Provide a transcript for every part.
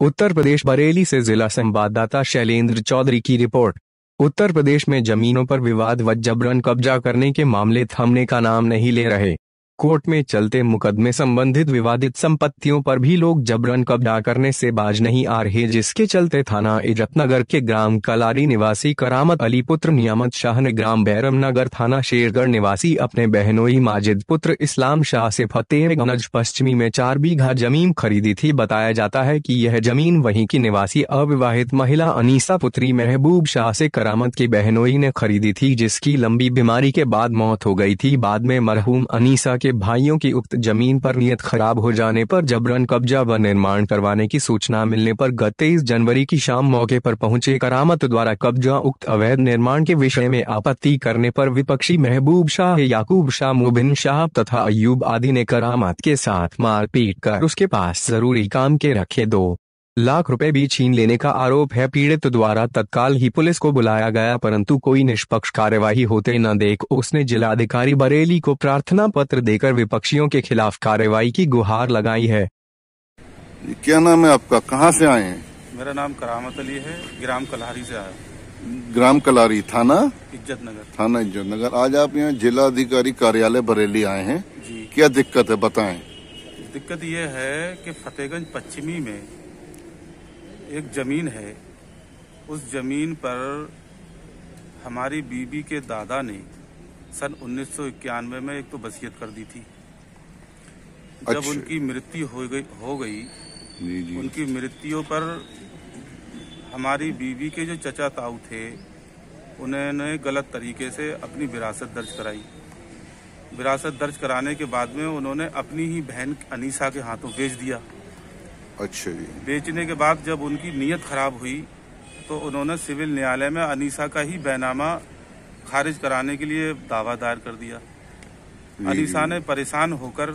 उत्तर प्रदेश बरेली से जिला संवाददाता शैलेंद्र चौधरी की रिपोर्ट। उत्तर प्रदेश में जमीनों पर विवाद व जबरन कब्जा करने के मामले थमने का नाम नहीं ले रहे। कोर्ट में चलते मुकदमे संबंधित विवादित संपत्तियों पर भी लोग जबरन कब्जा करने से बाज नहीं आ रहे, जिसके चलते थाना इज्जतनगर के ग्राम कलारी निवासी करामत अली पुत्र नियामत शाह ने ग्राम बैरमनगर थाना शेरगढ़ निवासी अपने बहनोई माजिद पुत्र इस्लाम शाह से फतेहगंज पश्चिमी में 4 बीघा जमीन खरीदी थी। बताया जाता है कि यह जमीन वहीं की निवासी अविवाहित महिला अनीसा पुत्री महबूब शाह से करामत की बहनोई ने खरीदी थी, जिसकी लंबी बीमारी के बाद मौत हो गई थी। बाद में मरहूम अनीसा के भाइयों की उक्त जमीन पर नियत खराब हो जाने पर जबरन कब्जा व निर्माण करवाने की सूचना मिलने पर गत 23 जनवरी की शाम मौके पर पहुंचे करामत द्वारा कब्जा उक्त अवैध निर्माण के विषय में आपत्ति करने पर विपक्षी महबूब शाह, याकूब शाह, मुबिन शाह तथा अयूब आदि ने करामत के साथ मारपीट कर उसके पास जरूरी काम के रखे 2 लाख रुपए भी छीन लेने का आरोप है। पीड़ित द्वारा तत्काल ही पुलिस को बुलाया गया, परंतु कोई निष्पक्ष कार्यवाही होते न देख उसने जिलाधिकारी बरेली को प्रार्थना पत्र देकर विपक्षियों के खिलाफ कार्रवाई की गुहार लगाई है। क्या नाम है आपका, कहाँ से आए हैं? मेरा नाम करामत अली है, ग्राम कलारी से आया। ग्राम कलारी, थाना इज्जतनगर। थाना इज्जतनगर। आज आप यहाँ जिलाधिकारी कार्यालय बरेली आए हैं जी। क्या दिक्कत है, बताएं। दिक्कत ये है कि फतेहगंज पश्चिमी में एक जमीन है। उस जमीन पर हमारी बीबी के दादा ने सन 1991 में एक तो वसीयत कर दी थी। जब अच्छा। उनकी मृत्यु हो गई जी। उनकी मृत्यु पर हमारी बीबी के जो चचा ताऊ थे, उन्होंने गलत तरीके से अपनी विरासत दर्ज कराई। विरासत दर्ज कराने के बाद में उन्होंने अपनी ही बहन अनीसा के हाथों बेच दिया। अच्छा जी। बेचने के बाद जब उनकी नीयत खराब हुई तो उन्होंने सिविल न्यायालय में अनीसा का ही बैनामा खारिज कराने के लिए दावा दायर कर दिया। अनीसा ने परेशान होकर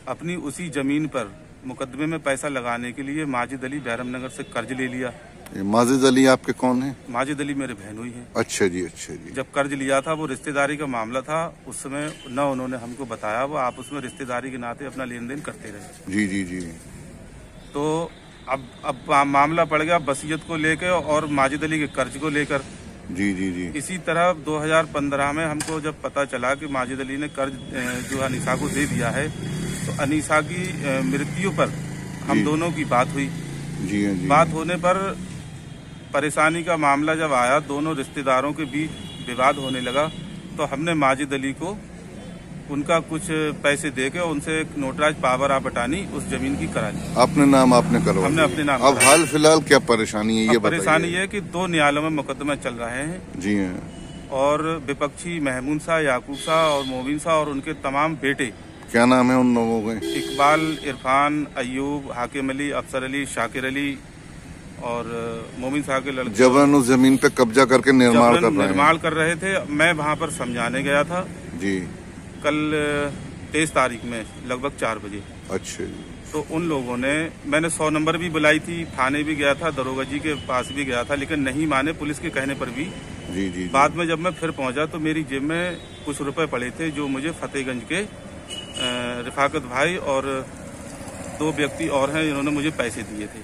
अपनी उसी जमीन पर मुकदमे में पैसा लगाने के लिए माजिद अली बैरमनगर से कर्ज ले लिया। माजिद अली आपके कौन है? माजिद अली मेरे बहनोई है। अच्छा जी, अच्छा जी। जब कर्ज लिया था वो रिश्तेदारी का मामला था, उस समय न उन्होंने हमको बताया, वो आप उसमें रिश्तेदारी के नाते अपना लेन देन करते रहे। जी जी जी। तो अब मामला पड़ गया वसीयत को लेकर और माजिद अली के कर्ज को लेकर। जी जी जी। इसी तरह 2015 में हमको जब पता चला कि माजिद अली ने कर्ज जो अनीसा को दे दिया है, तो अनीसा की मृत्यु पर हम दोनों की बात हुई। जी जी। बात होने पर परेशानी का मामला जब आया, दोनों रिश्तेदारों के बीच विवाद होने लगा, तो हमने माजिद अली को उनका कुछ पैसे देके उनसे नोटराज पावर ऑफ अटॉर्नी उस जमीन की करा ली। अपने नाम आपने करवा? हमने अपने नाम। अब हाल फिलहाल क्या परेशानी है ये बताइए। परेशानी ये कि 2 न्यायालयों में मुकदमे चल रहे हैं। जी हाँ। और विपक्षी महमूद शाह, याकूब शाह और मोबिन शाह और उनके तमाम बेटे। क्या नाम है उन लोगों के? इकबाल, इरफान, अयूब, हाकिम अली, अफसर अली, शाकिर अली और मोबिन शाह के लड़के जबरन उस जमीन पे कब्जा करके निर्माण कर रहे थे। मैं वहाँ पर समझाने गया था जी, कल 23 तारीख में लगभग 4 बजे। अच्छा जी। तो उन लोगों ने, मैंने 100 नंबर भी बुलाई थी, थाने भी गया था, दरोगा जी के पास भी गया था, लेकिन नहीं माने पुलिस के कहने पर भी। जी। बाद में जब मैं फिर पहुंचा तो मेरी जेब में कुछ रुपए पड़े थे, जो मुझे फतेहगंज के रिफाकत भाई और 2 व्यक्ति और हैं, इन्होंने मुझे पैसे दिए थे।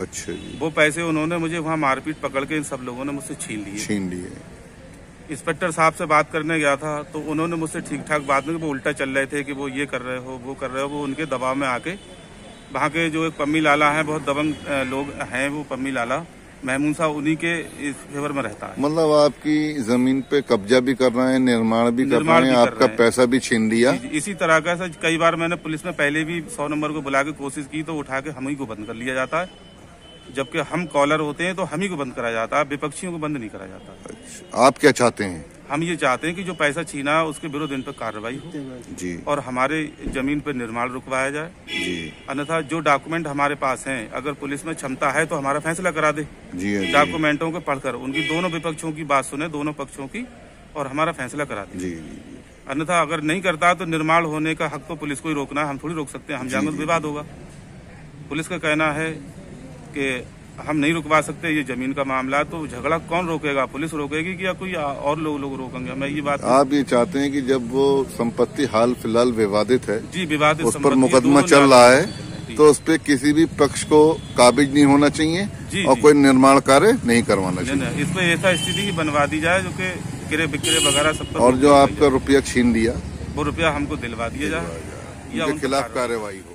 अच्छा जी। वो पैसे उन्होंने मुझे वहाँ मारपीट पकड़ के इन सब लोगों ने मुझसे छीन लिए। इंस्पेक्टर साहब से बात करने गया था तो उन्होंने मुझसे ठीक ठाक बात नहीं, वो उल्टा चल रहे थे कि वो ये कर रहे हो, वो कर रहे हो। वो उनके दबाव में आके वहाँ के जो एक पम्मी लाला है, बहुत दबंग लोग हैं, वो पम्मी लाला महमूद साहब, उन्हीं के इस फेवर में रहता है। मतलब आपकी जमीन पे कब्जा भी कर रहे हैं, निर्माण भी कर रहे हैं, आपका पैसा भी छीन लिया। इसी तरह का कई बार मैंने पुलिस में पहले भी 100 नंबर को बुला के कोशिश की, तो उठा के हम ही को बंद कर लिया जाता है। जबकि हम कॉलर होते हैं तो हम ही को बंद कराया जाता है, विपक्षियों को बंद नहीं कराया जाता। अच्छा, आप क्या चाहते हैं? हम ये चाहते हैं कि जो पैसा छीना उसके विरुद्ध इन पर कार्रवाई हो जी, और हमारे जमीन पर निर्माण रुकवाया जाए जी। अन्यथा जो डॉक्यूमेंट हमारे पास हैं, अगर पुलिस में क्षमता है तो हमारा फैसला करा दे जी। डॉक्यूमेंटों को पढ़कर उनकी दोनों विपक्षों की बात सुने, दोनों पक्षों की, और हमारा फैसला करा दे जी। अन्यथा अगर नहीं करता तो निर्माण होने का हक तो पुलिस को ही रोकना है, हम थोड़ी रोक सकते हैं। हम जाएंगे तो विवाद होगा। पुलिस का कहना है कि हम नहीं रुकवा सकते, ये जमीन का मामला, तो झगड़ा कौन रोकेगा? पुलिस रोकेगी कि या कोई और लोग रोकेंगे? मैं ये बात, आप ये चाहते हैं कि जब वो संपत्ति हाल फिलहाल विवादित है जी, विवादित उस पर मुकदमा चल रहा है, तो उस पे किसी भी पक्ष को काबिज नहीं होना चाहिए और कोई निर्माण कार्य नहीं करवाना चाहिए। इस पे ऐसा स्थिति बनवा दी जाए जो कि क्रय विक्रय वगैरह सब पर, और जो आपका रुपया छीन दिया वो रुपया हमको दिलवा दिया जाए या उनके खिलाफ कार्रवाई हो।